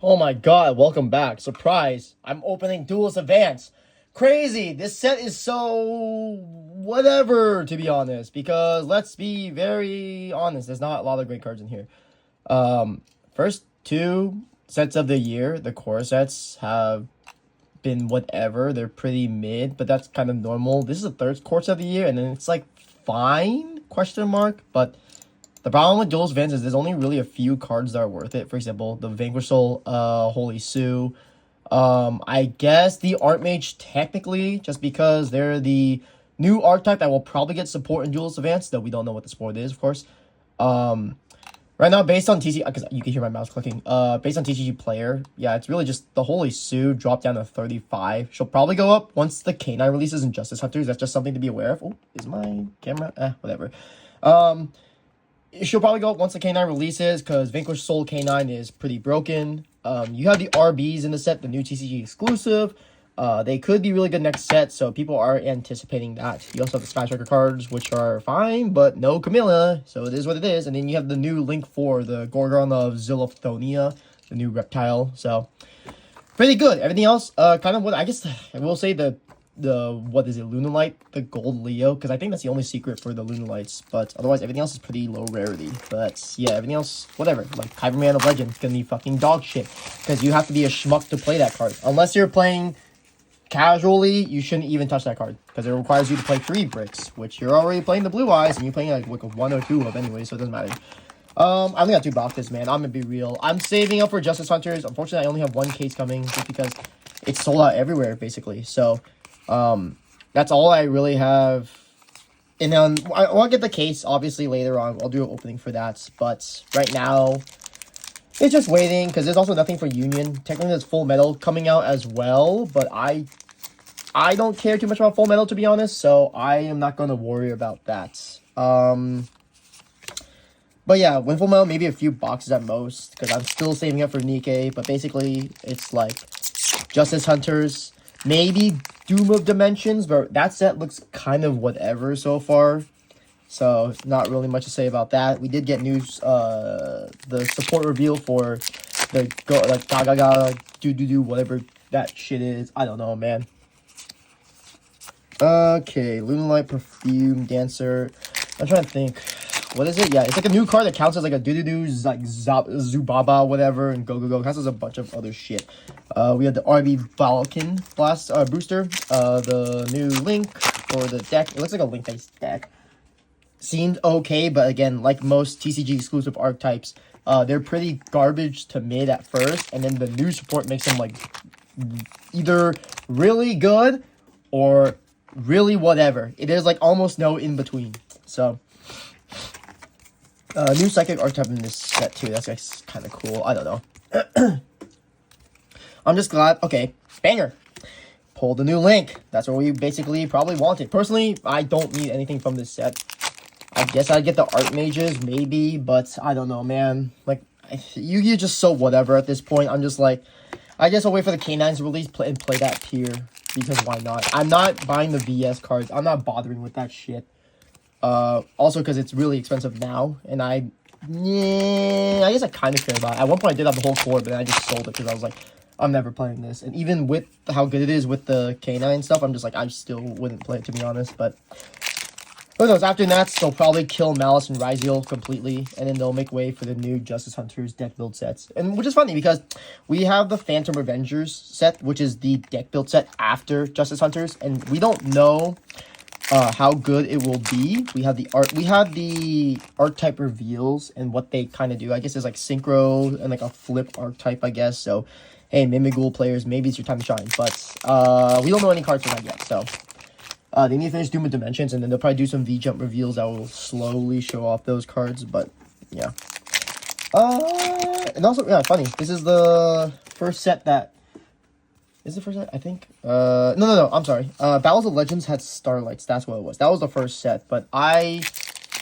Oh my god, welcome back. Surprise. I'm opening Duelist Advance. Crazy. This set is so whatever, to be honest, because let's be very honest, there's not a lot of great cards in here. First two sets of the year, the core sets have been whatever. They're pretty mid, but that's kind of normal. This is the third core set of the year, and then it's like fine, question mark, but the problem with Duelist Advance is there's only really a few cards that are worth it. For example, the Vanquish Soul, Holy Sue. I guess the Archmage technically, just because they're the new archetype that will probably get support in Duelist Advance, though we don't know what the support is, of course. Right now, based on TCG, because you can hear my mouse clicking, based on TCG player, yeah, it's really just the Holy Sue dropped down to 35. She'll probably go up once the K9 releases in Justice Hunters. That's just something to be aware of. Oh, is my camera? Whatever. She'll probably go up once the K9 releases, because Vanquish Soul K9 is pretty broken. You have the RBs in the set, the new TCG exclusive. They could be really good next set, so people are anticipating that. You also have the Sky Striker cards, which are fine, but no Camilla, so it is what it is. And then you have the new Link 4, the Gorgon of Zilophonia, the new reptile, so pretty good. Everything else, kind of what, I guess, I will say the what is it, Lunalight, the Gold Leo, because I think that's the only secret for the Lunalights, but otherwise everything else is pretty low rarity. But yeah, everything else, whatever, like Kyberman of Legend, it's gonna be fucking dog shit, because you have to be a schmuck to play that card. Unless you're playing casually, you shouldn't even touch that card, because it requires you to play 3 bricks, which you're already playing the Blue Eyes, and you're playing like a 1 or 2 of anyway, so it doesn't matter. I only got 2 boxes, man. I'm gonna be real. I'm saving up for Justice Hunters. Unfortunately, I only have 1 case coming, just because it's sold out everywhere, basically, so that's all I really have. And then I want to get the case, obviously, later on. I'll do an opening for that, but right now it's just waiting, because there's also nothing for Union. Technically, there's Full Metal coming out as well, but I don't care too much about Full Metal, to be honest, so I am not going to worry about that. But yeah, when Full Metal, maybe a few boxes at most, because I'm still saving up for Nikkei, but basically, it's like Justice Hunters, maybe Doom of Dimensions, but that set looks kind of whatever so far, so not really much to say about that. We did get news, the support reveal for the Gaga do whatever that shit is. I don't know, man. Okay, Lunalight, Perfume, Dancer. I'm trying to think. What is it? Yeah, it's like a new card that counts as like a like Zubaba, whatever, and Go. Counts as a bunch of other shit. We have the RB Balkan Blast booster. The new Link for the deck. It looks like a Link-based deck. Seemed okay, but again, like most TCG exclusive archetypes, they're pretty garbage to mid at first, and then the new support makes them like either really good or really whatever. It is like almost no in between. So new psychic archetype in this set too. That's like kind of cool. I don't know. I'm just glad. Okay, banger. Pull the new Link. That's what we basically probably wanted. Personally, I don't need anything from this set. I guess I'd get the Archmages, maybe, but I don't know, man. Like, Yu-Gi-Oh! Just so whatever at this point. I'm just like, I guess I'll wait for the K9's release and play that tier, because why not? I'm not buying the VS cards. I'm not bothering with that shit. Also because it's really expensive now, and I guess I kind of care about it. At one point I did have the whole core, but then I just sold it because I was like, I'm never playing this. And even with how good it is with the K9 stuff, I'm just like, I still wouldn't play it, to be honest. But who knows? After that, they'll probably kill Malice and Ryziel completely, and then they'll make way for the new Justice Hunters deck build sets. And which is funny, because we have the Phantom Revengers set, which is the deck build set after Justice Hunters, and we don't know how good it will be. We have the archetype reveals and what they kind of do. I guess there's like synchro and like a flip archetype, I guess. So hey, Mimigul players, maybe it's your time to shine. But we don't know any cards for that yet. So they need to finish Doom of Dimensions, and then they'll probably do some V-Jump reveals that will slowly show off those cards. But yeah. And also, yeah, funny. This is the first set that is the first set, I think. No, I'm sorry. Battles of Legends had Starlights. That's what it was. That was the first set. But I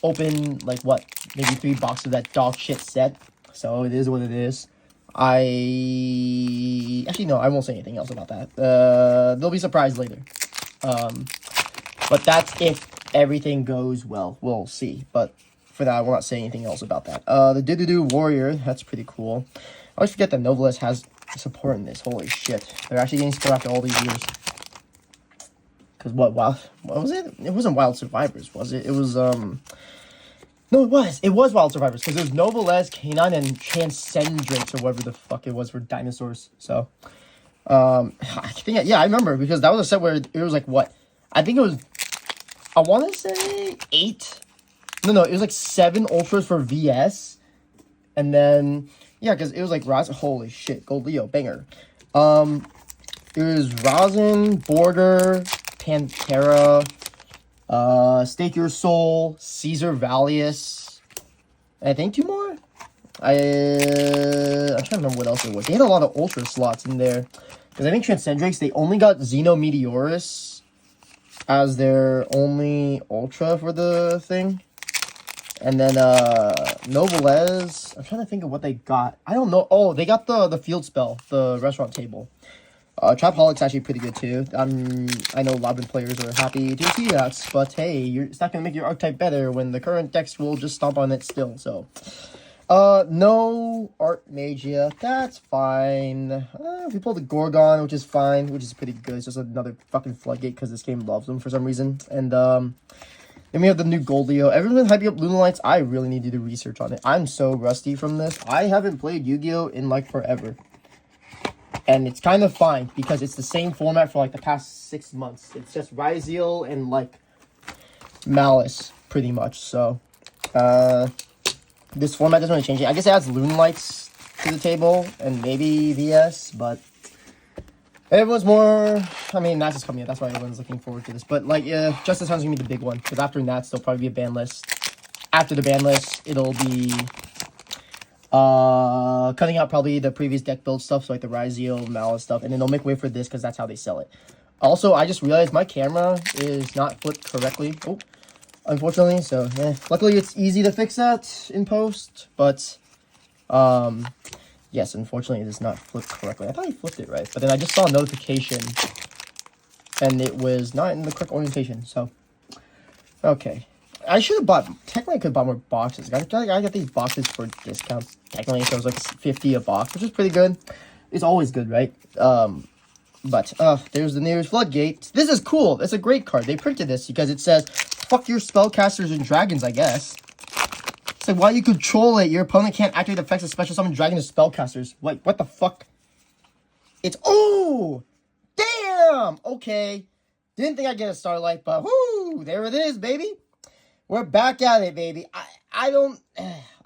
opened, like, what? Maybe 3 boxes of that dog shit set. So it is what it is. Actually, no, I won't say anything else about that. They'll be surprised later. But that's if everything goes well. We'll see. But for that, I will not say anything else about that. The Warrior, that's pretty cool. always forget that Novelist has support in this. Holy shit. They're actually getting support after all these years. Because what was it? It wasn't Wild Survivors, was it? It was, no, it was. It was Wild Survivors. Because there's Novelist, Canine, and Transcendrix, or whatever the fuck it was for dinosaurs. So, I think, yeah, I remember. Because that was a set where it was like, what? I think it was, I want to say 8. No, it was like 7 Ultras for VS. And then, yeah, because it was like Rosin. Holy shit, Gold Leo, banger. It was Rosin, Border, Pantera, Stake Your Soul, Caesar Valius, and I think 2 more. I'm trying to remember what else it was. They had a lot of Ultra slots in there. Because I think Transcendrix, they only got Xeno Meteorus as their only Ultra for the thing. And then, Novelez, I'm trying to think of what they got. I don't know. Oh, they got the field spell, the restaurant table. Trapoholic's actually pretty good, too. I know Loudman players are happy to see that, but hey, it's not going to make your archetype better when the current decks will just stomp on it still, so. No Art Magia, that's fine. We pulled the Gorgon, which is fine, which is pretty good. It's just another fucking floodgate, because this game loves them for some reason. And, then we have the new Gold Leo. Everyone's hyping up Luna Lights. I really need to do research on it. I'm so rusty from this. I haven't played Yu-Gi-Oh! In, like, forever. And it's kind of fine, because it's the same format for, like, the past 6 months. It's just Ryzeal and, like, Malice, pretty much. So, this format doesn't really change it. I guess it adds Luna Lights to the table, and maybe VS, but everyone's more, I mean, Nats is coming in. That's why everyone's looking forward to this. But, like, yeah, Justice Hound's going to be the big one. Because after Nats, there'll probably be a ban list. After the ban list, it'll be cutting out probably the previous deck build stuff. So, like, the Ryzeal, Malice stuff. And then they'll make way for this because that's how they sell it. Also, I just realized my camera is not flipped correctly. Oh, unfortunately. So, luckily, it's easy to fix that in post. But, yes, unfortunately, it is not flipped correctly. I thought I flipped it right, but then I just saw a notification, and it was not in the correct orientation, so, okay. I should have bought, technically I could have bought more boxes. I got these boxes for discounts, technically, so it was like 50 a box, which is pretty good. It's always good, right? But, there's the nearest floodgate. This is cool. It's a great card. They printed this because it says, fuck your spellcasters and dragons, I guess. It's like, while you control it, your opponent can't activate the effects of special summon dragon to spellcasters. Like, what the fuck? It's, oh! Damn! Okay. Didn't think I'd get a Starlight, but whoo! There it is, baby. We're back at it, baby. I don't...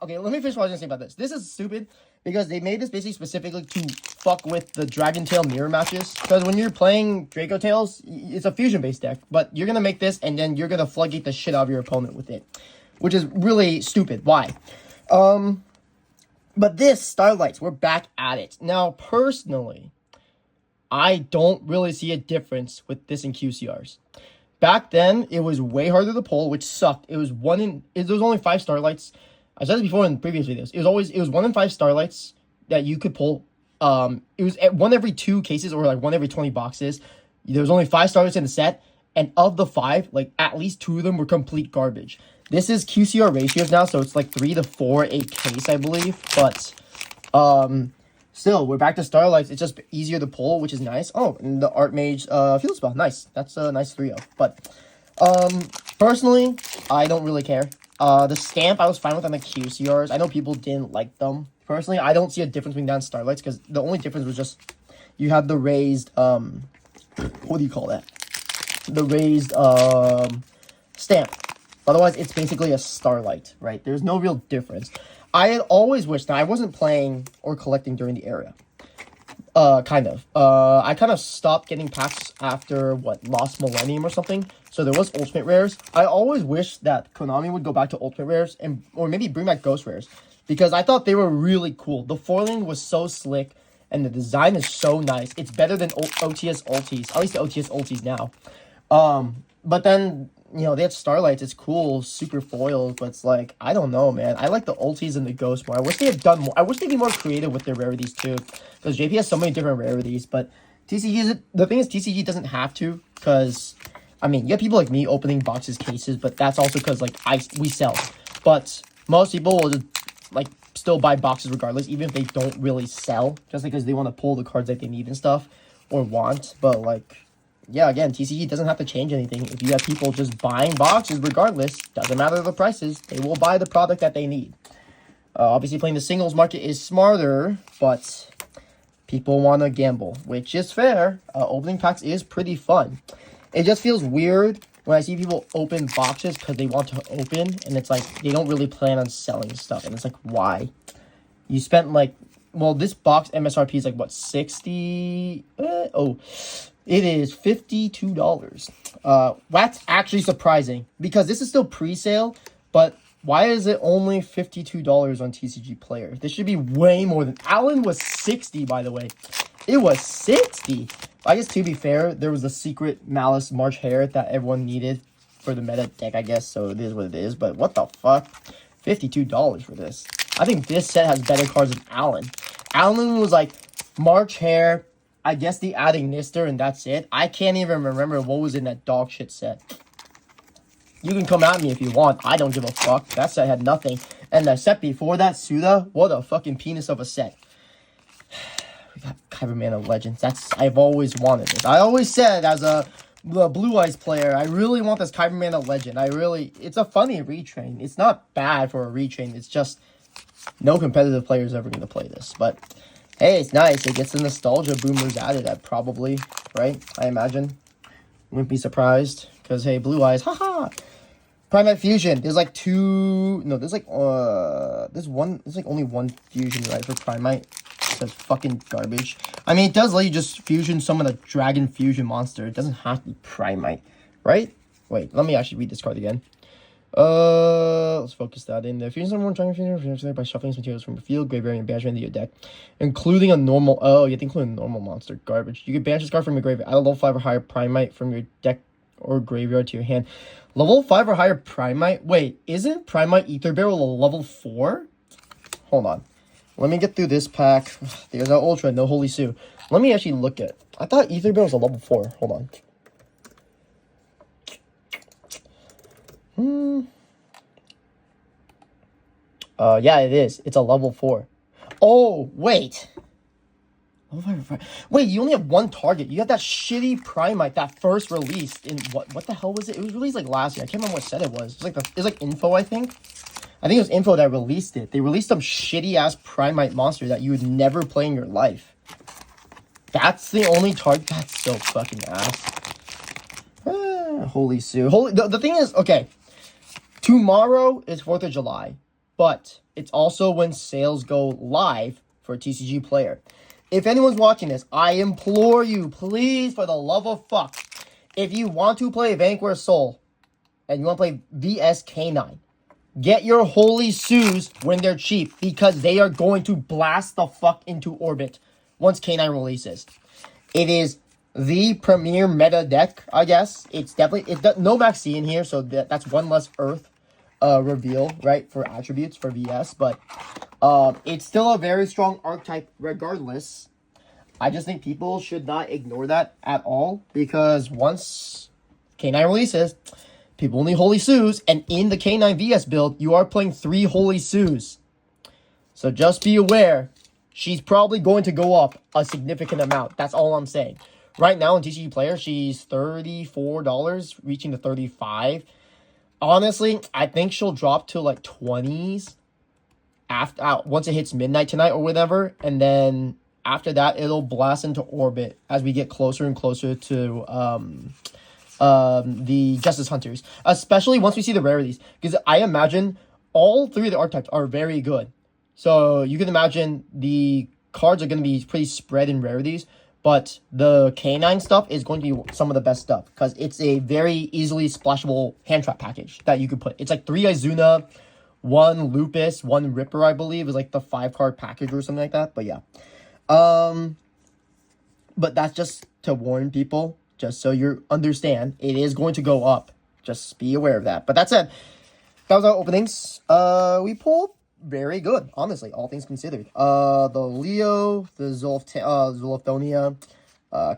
Okay, let me finish what I was going to say about this. This is stupid, because they made this basically specifically to fuck with the Dragon Tail mirror matches. Because when you're playing Draco Tails, it's a fusion-based deck, but you're going to make this, and then you're going to floodgate the shit out of your opponent with it. Which is really stupid. Why? But this, Starlights, we're back at it. Now, personally, I don't really see a difference with this in QCRs. Back then, it was way harder to pull, which sucked. It was there was only 5 Starlights. I said this before in previous videos. It was 1 in 5 Starlights that you could pull. It was 1 every 2 cases, or like 1 every 20 boxes. There was only 5 Starlights in the set, and of the 5, like at least 2 of them were complete garbage. This is QCR ratios now, so it's like 3 to 4 a case, I believe. But, still, we're back to Starlights. It's just easier to pull, which is nice. Oh, and the Art Mage, Field Spell. Nice. That's a nice 3-0. But, personally, I don't really care. The Stamp, I was fine with on the QCRs. I know people didn't like them. Personally, I don't see a difference between that and Starlights, because the only difference was just, you have the raised, what do you call that? The raised, Stamp. Otherwise, it's basically a Starlight, right? There's no real difference. I had always wished that I wasn't playing or collecting during the era. Kind of. I kind of stopped getting packs after, Lost Millennium or something. So there was Ultimate Rares. I always wished that Konami would go back to Ultimate Rares, or maybe bring back Ghost Rares. Because I thought they were really cool. The foiling was so slick, and the design is so nice. It's better than OTS Ultis. At least the OTS Ultis now. But then, you know, they have Starlights. It's cool, super foils, but it's like, I don't know, man. I like the Ultis and the Ghosts more. I wish they had done more. I wish they'd be more creative with their rarities, too. Because JP has so many different rarities, but TCG, the thing is, TCG doesn't have to, because, I mean, you have people like me opening boxes, cases, but that's also because, like, we sell. But most people will just, like, still buy boxes regardless, even if they don't really sell, just because they want to pull the cards that they need and stuff or want. But like, yeah, again, TCG doesn't have to change anything. If you have people just buying boxes regardless, doesn't matter the prices, they will buy the product that they need. Obviously, playing the singles market is smarter, but people want to gamble, which is fair. Opening packs is pretty fun. It just feels weird when I see people open boxes because they want to open, and it's like they don't really plan on selling stuff. And it's like, why? You spent like, well, this box MSRP is like, what, 60? Oh, it is $52. That's actually surprising because this is still pre-sale, but why is it only $52 on TCG Player? This should be way more than... Allen was 60, by the way. It was 60. I guess, to be fair, there was a secret Malice March Hare that everyone needed for the meta deck, I guess. So it is what it is. But what the fuck? $52 for this. I think this set has better cards than Allen. Allen was like March Hare, I guess the adding Nister, and that's it. I can't even remember what was in that dog shit set. You can come at me if you want. I don't give a fuck. That set had nothing. And the set before that, Suda, what a fucking penis of a set. We got Kyberman of Legends. I've always wanted this. I always said as a Blue Eyes player, I really want this Kyberman of Legend. It's a funny retrain. It's not bad for a retrain. It's just no competitive player is ever going to play this. But hey, it's nice. It gets the nostalgia boomers added at probably, right? I imagine. Wouldn't be surprised. Because, hey, Blue Eyes, haha. Primate Fusion. There's like two... No, there's like only one fusion, right, for Primate. That's fucking garbage. I mean, it does let you just fusion some of the Dragon Fusion monster. It doesn't have to be Primate, right? Wait, let me actually read this card again. Let's focus that in there. Fusion someone Dragon Fusion by shuffling materials from your field, graveyard, and banishment into your deck. Including a normal... Oh, you have to include a normal monster. Garbage. You can banish this card from your graveyard. Add a level 5 or higher Primate from your deck or graveyard to your hand. Level 5 or higher Primate? Wait, isn't Primate Ether Barrel a level 4? Hold on. Let me get through this pack. There's our Ultra, no Holy Sue. Let me actually look at... I thought Ether Barrel was a level 4. Hold on. Yeah, it is. It's a level 4. Oh, wait. Wait, you only have one target. You have that shitty Primate that first released in what the hell was it? It was released like last year. I can't remember what set it was. It was like Info, I think. I think it was Info that released it. They released some shitty ass Primate monster that you would never play in your life. That's the only target. That's so fucking ass. Holy Sue. The thing is, okay. Tomorrow is 4th of July, but it's also when sales go live for TCG Player. If anyone's watching this, I implore you, please, for the love of fuck, if you want to play Vanquish Soul and you want to play VS K9, get your Holy Sues when they're cheap because they are going to blast the fuck into orbit once K9 releases. It is the premier meta deck, I guess. It's definitely... no Maxi in here, so that's one less Earth reveal, right, for attributes for VS, but it's still a very strong archetype regardless. I just think people should not ignore that at all because once K9 releases, people need Holy Sues, and in the K9 VS build, you are playing 3 Holy Sues. So just be aware, she's probably going to go up a significant amount. That's all I'm saying. Right now in TCG Player, she's $34, reaching to $35. Honestly, I think she'll drop to like 20s after once it hits midnight tonight or whatever, and then after that it'll blast into orbit as we get closer and closer to the Justice Hunters, especially once we see the rarities, because I imagine all 3 of the archetypes are very good. So you can imagine the cards are going to be pretty spread in rarities, but the K9 stuff is going to be some of the best stuff because it's a very easily splashable hand trap package that you could put. It's like 3 Izuna, 1 Lupus, 1 Ripper, I believe, is like the 5-card package or something like that. But yeah. But that's just to warn people, just so you understand, it is going to go up. Just be aware of that. But that said, that was our openings. We pulled very good, honestly, all things considered. The Leo, the Zolothonia,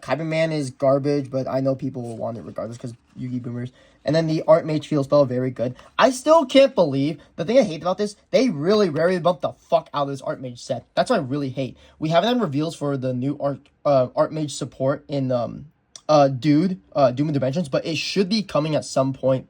Kyberman is garbage, but I know people will want it regardless because Yu-Gi boomers. And then the Art Mage Field Spell, very good. I still can't believe, the thing I hate about this, they really bumped the fuck out of this Art Mage set. That's what I really hate. We haven't had reveals for the new Art Mage support in Doom and Dimensions, but it should be coming at some point.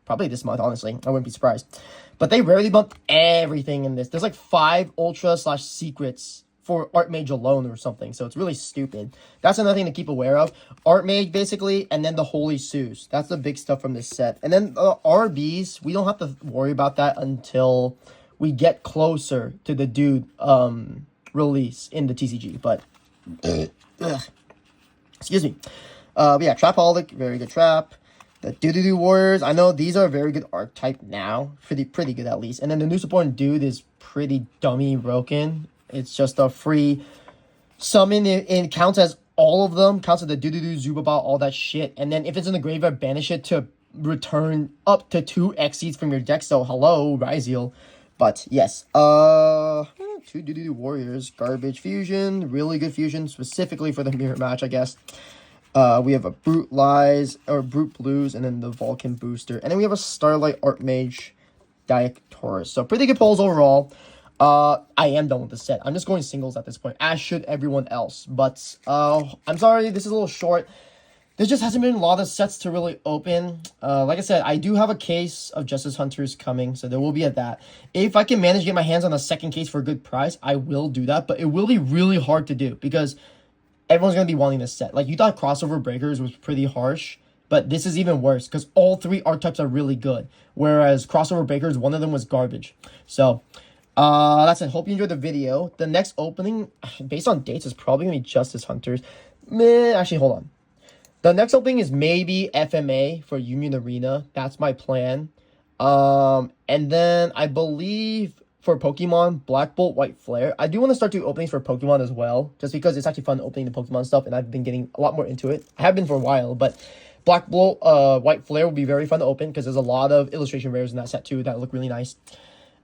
Probably this month, honestly. I wouldn't be surprised. But they rarely bumped everything in this. There's like 5 Ultra/Secrets for Art Mage alone or something. So it's really stupid. That's another thing to keep aware of. Art Mage, basically, and then the Holy Seuss. That's the big stuff from this set. And then RBs, we don't have to worry about that until we get closer to the dude release in the TCG. But, excuse me. But yeah, Trapaholic, very good trap. The Doo-Doo Warriors, I know these are a very good archetype now. Pretty good at least. And then the new support in Dude is pretty dummy broken. It's just a free summon. It counts as all of them. Counts as the Doo-Doo, Zubabao, all that shit. And then if it's in the graveyard, banish it to return up to 2 Xyz from your deck. So hello, Ryzeal. But yes, 2 Doo-Doo Warriors. Garbage fusion. Really good fusion. Specifically for the mirror match, I guess. We have a Brute Lies, or Brute Blues, and then the Vulcan Booster. And then we have a Starlight Archmage Daik Taurus. So pretty good polls overall. I am done with the set. I'm just going singles at this point, as should everyone else. But, I'm sorry, this is a little short. There just hasn't been a lot of sets to really open. Like I said, I do have a case of Justice Hunters coming, so there will be that. If I can manage to get my hands on a second case for a good price, I will do that. But it will be really hard to do, because everyone's going to be wanting this set. Like, you thought Crossover Breakers was pretty harsh, but this is even worse, because all 3 archetypes are really good. Whereas Crossover Breakers, one of them was garbage. So, that's it. Hope you enjoyed the video. The next opening, based on dates, is probably going to be Justice Hunters. Actually, hold on. The next opening is maybe FMA for Union Arena. That's my plan. And then I believe for Pokemon, Black Bolt, White Flare. I do want to start doing openings for Pokemon as well, just because it's actually fun opening the Pokemon stuff, and I've been getting a lot more into it. I have been for a while, but Black Bolt, White Flare will be very fun to open, because there's a lot of illustration rares in that set too that look really nice.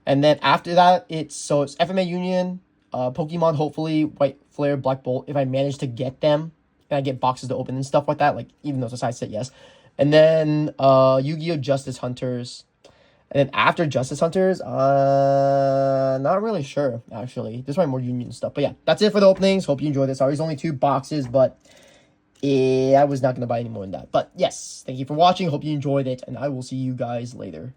And then after that, it's FMA Union, Pokemon, hopefully, White Flare, Black Bolt, if I manage to get them, and I get boxes to open and stuff like that, like, even though it's a side set, yes. And then, Yu-Gi-Oh! Justice Hunters. And then after Justice Hunters, not really sure, actually. There's probably more Union stuff. But yeah, that's it for the openings. Hope you enjoyed this. Sorry, it's only 2 boxes, but I was not going to buy any more than that. But yes, thank you for watching. Hope you enjoyed it, and I will see you guys later.